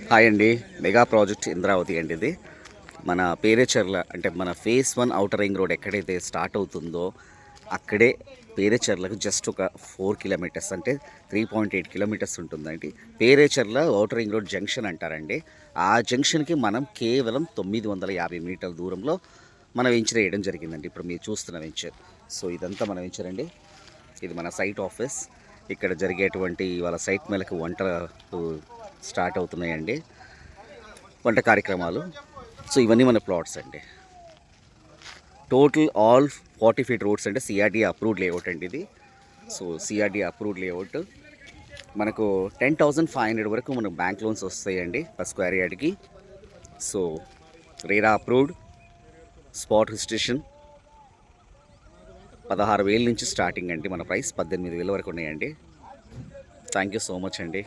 Hi అండి. Mega project Indravati అండి ఇది. మన పేరేచర్ల అంటే మన ఫేజ్ 1 ఔటర్ రింగ్ రోడ్ ఎక్కడైతే స్టార్ట్ అవుతుందో అక్కడే పేరేచర్లకు జస్ట్ ఒక 4 కిలోమీటర్స్ అంటే 3.8 కిలోమీటర్స్ ఉంటుందండి. Perecherla outer ring road junction అంటారండి. ఆ జంక్షన్‌కి మనం కేవలం 950 మీటర్ల దూరంలో మనం వెంచర్ వేయడం జరిగిందండి. ఇప్పుడు మీరు చూస్తున్న వెంచర్. సో ఇదంతా మన వెంచర్ అండి. ఇది మన సైట్ ఆఫీస్. ఇక్కడ జరిగేటువంటి వాళ్ళ సైట్ మేళకు వంటలు స్టార్ట్ అవుతున్నాయండి, వంట కార్యక్రమాలు. సో ఇవన్నీ మన ప్లాట్స్ అండి. టోటల్ ఆల్ 40 ఫీట్ రోడ్స్ అంటే సిఆర్డీ అప్రూవ్డ్ లేఅవుట్ అండి ఇది. So CRD approved layout. మనకు 10,500 వరకు మనకు బ్యాంక్ లోన్స్ వస్తాయండి పర్ స్క్వేర్ యార్డ్కి. So RERA approved, spot registration. 16,000 నుంచి స్టార్టింగ్ అండి. మన ప్రైస్ 18,000 వరకు ఉన్నాయండి. థ్యాంక్ యూ సో మచ్ అండి.